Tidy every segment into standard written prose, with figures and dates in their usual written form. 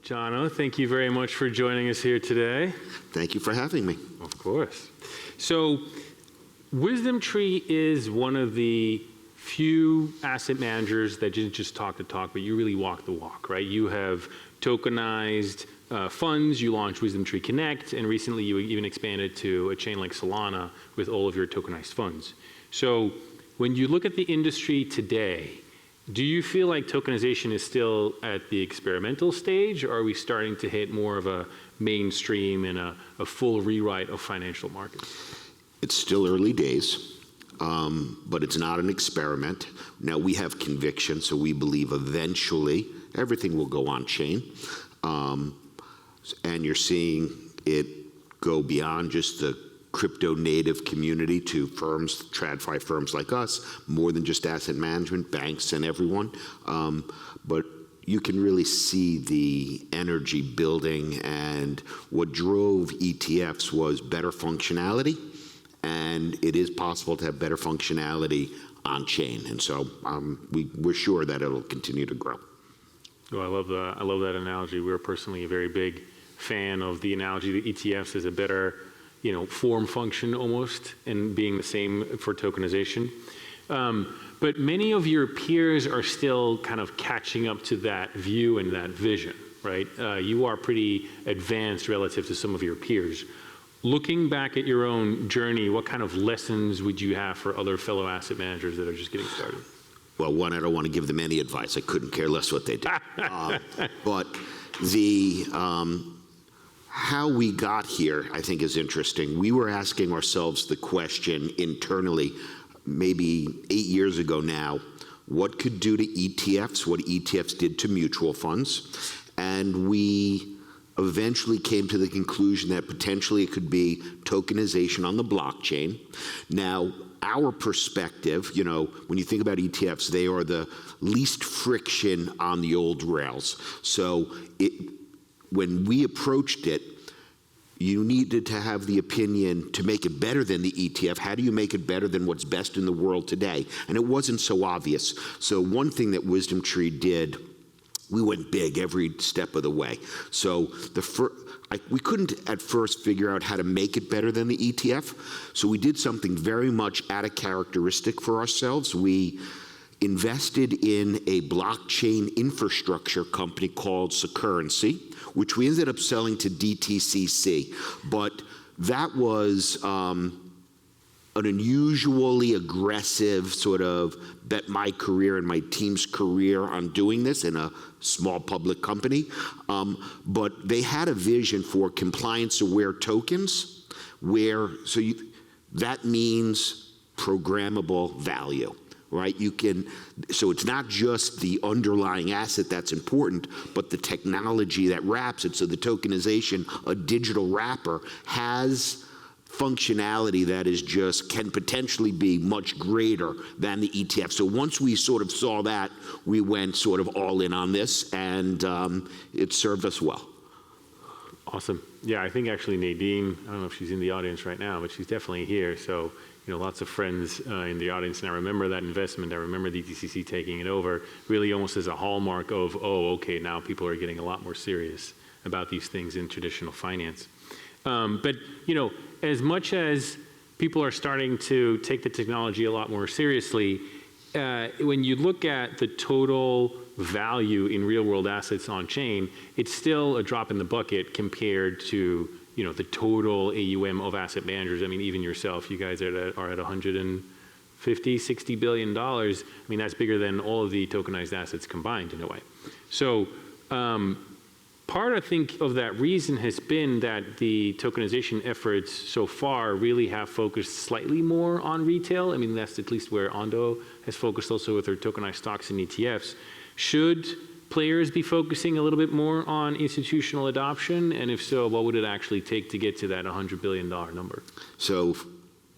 Jono, thank you very much for joining us here today. Thank you for having me. Of course. So, WisdomTree is one of the few asset managers that didn't just talk the talk, but you really walk the walk, right? You have tokenized funds, you launched WisdomTree Connect, and recently you even expanded to a chain like Solana with all of your tokenized funds. So when you look at the industry today, do you feel like tokenization is still at the experimental stage, or are we starting to hit more of a mainstream and a full rewrite of financial markets? It's still early days, but it's not an experiment. Now, we have conviction, so we believe eventually everything will go on chain. And you're seeing it go beyond just the crypto native community to firms, TradFi firms like us, more than just asset management, banks and everyone. But you can really see the energy building, and what drove ETFs was better functionality, and it is possible to have better functionality on chain. And so we're sure that it'll continue to grow. Well, I love that analogy. We're personally a very big fan of the analogy that ETFs is a better, form function almost, and being the same for tokenization. But many of your peers are still kind of catching up to that view and that vision, right? You are pretty advanced relative to some of your peers. Looking back at your own journey, what kind of lessons would you have for other fellow asset managers that are just getting started? Well, one, I don't want to give them any advice. I couldn't care less what they did. But the how we got here, I think, is interesting. We were asking ourselves the question internally, maybe 8 years ago now, what could do to ETFs, what ETFs did to mutual funds, and we eventually came to the conclusion that potentially it could be tokenization on the blockchain. Now, our perspective, when you think about ETFs, they are the least friction on the old rails. So when we approached it, you needed to have the opinion to make it better than the ETF. How do you make it better than what's best in the world today? And it wasn't so obvious. So one thing that WisdomTree did, we went big every step of the way. So we couldn't at first figure out how to make it better than the ETF. So we did something very much out of characteristic for ourselves. We invested in a blockchain infrastructure company called Securrency, which we ended up selling to DTCC. But that was an unusually aggressive sort of bet my career and my team's career on doing this in a small public company. But they had a vision for compliance-aware tokens, that means programmable value. Right? So it's not just the underlying asset that's important, but the technology that wraps it. So the tokenization, a digital wrapper, has functionality that can potentially be much greater than the ETF. So once we sort of saw that, we went sort of all in on this, and it served us well. Awesome. Yeah, I think actually Nadine, I don't know if she's in the audience right now, but she's definitely here. So, lots of friends in the audience, and I remember that investment. I remember DTCC taking it over, really almost as a hallmark of, okay, now people are getting a lot more serious about these things in traditional finance. But, as much as people are starting to take the technology a lot more seriously, when you look at the total value in real-world assets on chain, it's still a drop in the bucket compared to the total AUM of asset managers. I mean, even yourself, you guys are at 150, $60 billion. I mean, that's bigger than all of the tokenized assets combined in a way. So part, I think, of that reason has been that the tokenization efforts so far really have focused slightly more on retail. I mean, that's at least where Ondo has focused also with their tokenized stocks and ETFs. Should players be focusing a little bit more on institutional adoption? And if so, what would it actually take to get to that $100 billion number? So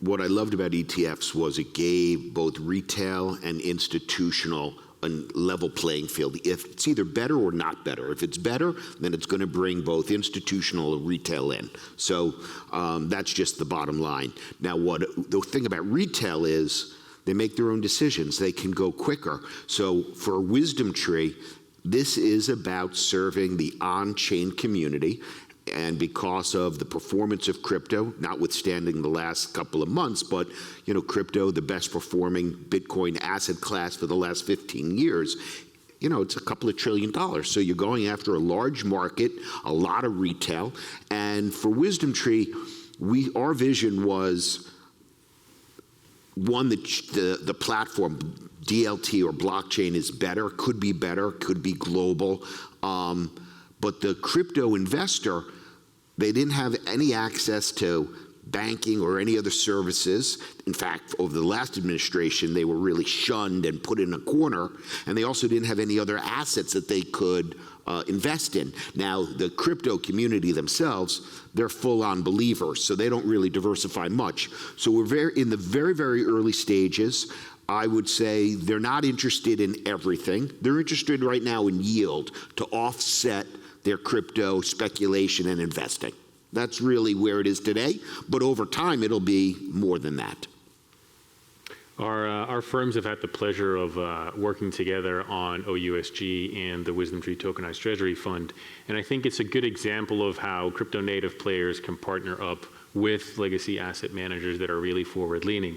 what I loved about ETFs was it gave both retail and institutional a level playing field. If it's either better or not better. If it's better, then it's going to bring both institutional and retail in. So that's just the bottom line. Now, the thing about retail is they make their own decisions. They can go quicker. So for WisdomTree, This is about serving the on-chain community. And because of the performance of crypto, notwithstanding the last couple of months, but crypto, the best performing Bitcoin asset class for the last 15 years, it's a couple of $1 trillion. So you're going after a large market, a lot of retail. And for WisdomTree, our vision was, one, the platform, DLT or blockchain, is better, could be global. But the crypto investor, they didn't have any access to banking or any other services. In fact, over the last administration, they were really shunned and put in a corner, and they also didn't have any other assets that they could invest in. Now, the crypto community themselves, they're full-on believers, so they don't really diversify much. So we're in the very, very early stages. I would say they're not interested in everything. They're interested right now in yield to offset their crypto speculation and investing. That's really where it is today, but over time it'll be more than that. Our firms have had the pleasure of working together on OUSG and the WisdomTree Tokenized Treasury Fund, and I think it's a good example of how crypto native players can partner up with legacy asset managers that are really forward-leaning.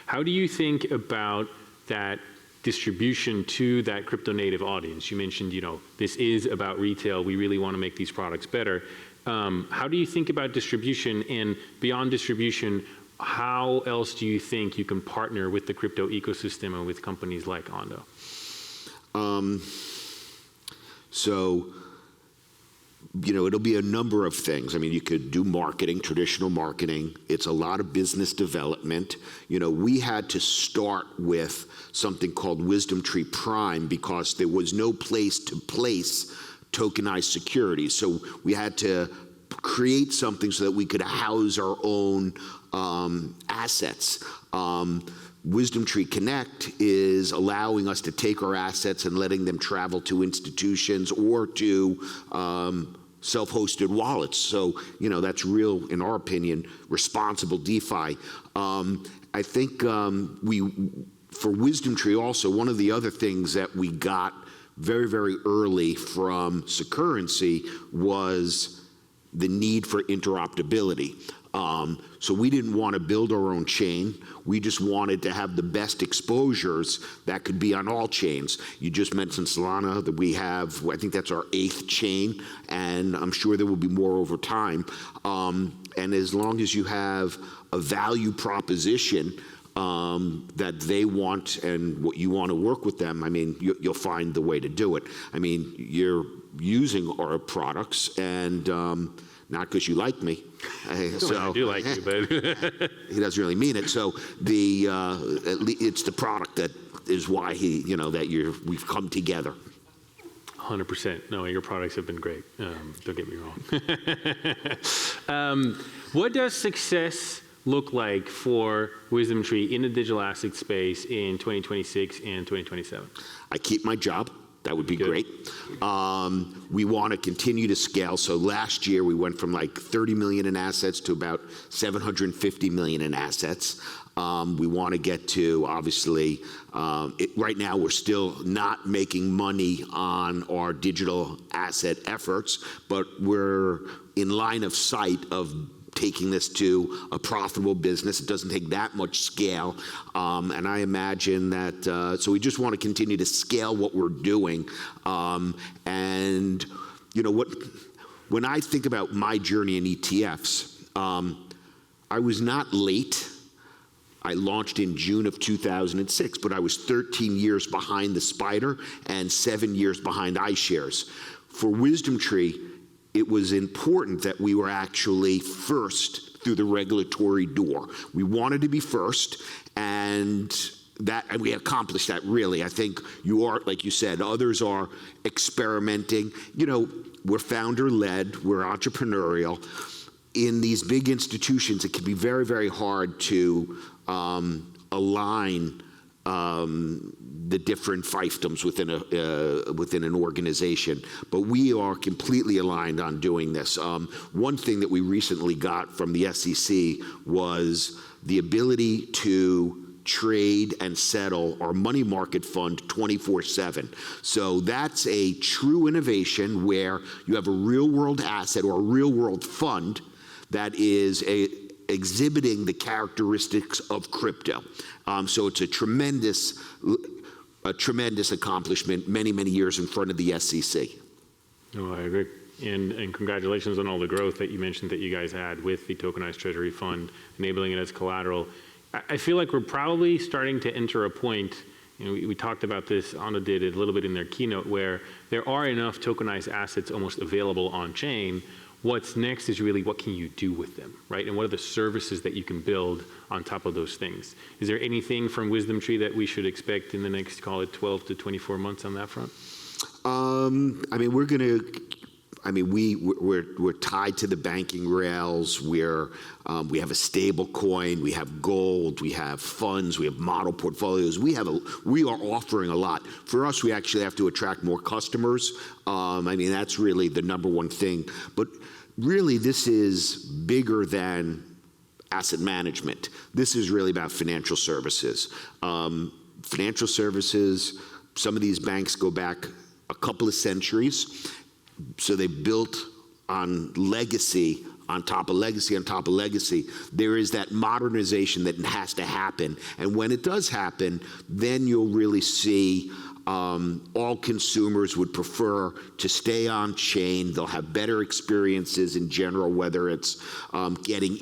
How do you think about that distribution to that crypto native audience? You mentioned, this is about retail. We really want to make these products better. How do you think about distribution, and beyond distribution, how else do you think you can partner with the crypto ecosystem and with companies like Ondo? It'll be a number of things. I mean, you could do marketing, traditional marketing. It's a lot of business development. We had to start with something called WisdomTree Prime because there was no place to place tokenized securities. So we had to create something so that we could house our own assets. WisdomTree Connect is allowing us to take our assets and letting them travel to institutions or to self-hosted wallets. So, that's real, in our opinion, responsible DeFi. I think for WisdomTree also, one of the other things that we got very, very early from Securrency was the need for interoperability. So we didn't want to build our own chain. We just wanted to have the best exposures that could be on all chains. You just mentioned Solana, that we have, I think that's our 8th chain, and I'm sure there will be more over time. And as long as you have a value proposition that they want and what you want to work with them, I mean, you'll find the way to do it. I mean, you're using our products, and not because you like me. So I do like you, but he doesn't really mean it. So it's the product that is why we've come together. 100%. No, your products have been great. Don't get me wrong. What does success look like for WisdomTree in the digital asset space in 2026 and 2027? I keep my job. That would be great. We want to continue to scale. So last year we went from like 30 million in assets to about 750 million in assets. We want to get to, obviously, right now we're still not making money on our digital asset efforts, but we're in line of sight of taking this to a profitable business. It doesn't take that much scale. And I imagine that, so we just want to continue to scale what we're doing. And, when I think about my journey in ETFs, I was not late. I launched in June of 2006, but I was 13 years behind the Spider and 7 years behind iShares. For WisdomTree, it was important that we were actually first through the regulatory door. We wanted to be first, and we accomplished that, really. I think you are, like you said, others are experimenting. We're founder-led, we're entrepreneurial. In these big institutions, it can be very, very hard to align the different fiefdoms within an organization, but we are completely aligned on doing this. One thing that we recently got from the SEC was the ability to trade and settle our money market fund 24/7. So that's a true innovation where you have a real world asset or a real world fund that is exhibiting the characteristics of crypto. So it's a tremendous accomplishment, many, many years in front of the SEC. No, I agree. And congratulations on all the growth that you mentioned that you guys had with the tokenized treasury fund, enabling it as collateral. I feel like we're probably starting to enter a point, we talked about this, Ondo did it a little bit in their keynote, where there are enough tokenized assets almost available on chain. What's next is really what can you do with them, right? And what are the services that you can build on top of those things? Is there anything from WisdomTree that we should expect in the next, call it 12 to 24 months on that front? We're tied to the banking rails. We have a stable coin. We have gold. We have funds. We have model portfolios. We are offering a lot. For us, we actually have to attract more customers. That's really the number one thing. But really, this is bigger than asset management. This is really about financial services. Financial services, some of these banks go back a couple of centuries. So they built on legacy, on top of legacy, on top of legacy. There is that modernization that has to happen. And when it does happen, then you'll really see all consumers would prefer to stay on chain. They'll have better experiences in general, whether it's getting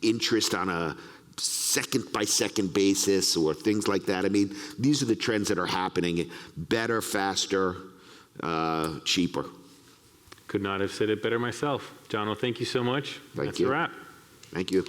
interest on a second-by-second basis or things like that. These are the trends that are happening. Better, faster, cheaper. Could not have said it better myself. Jono, thank you so much. Thank you. That's a wrap. Thank you.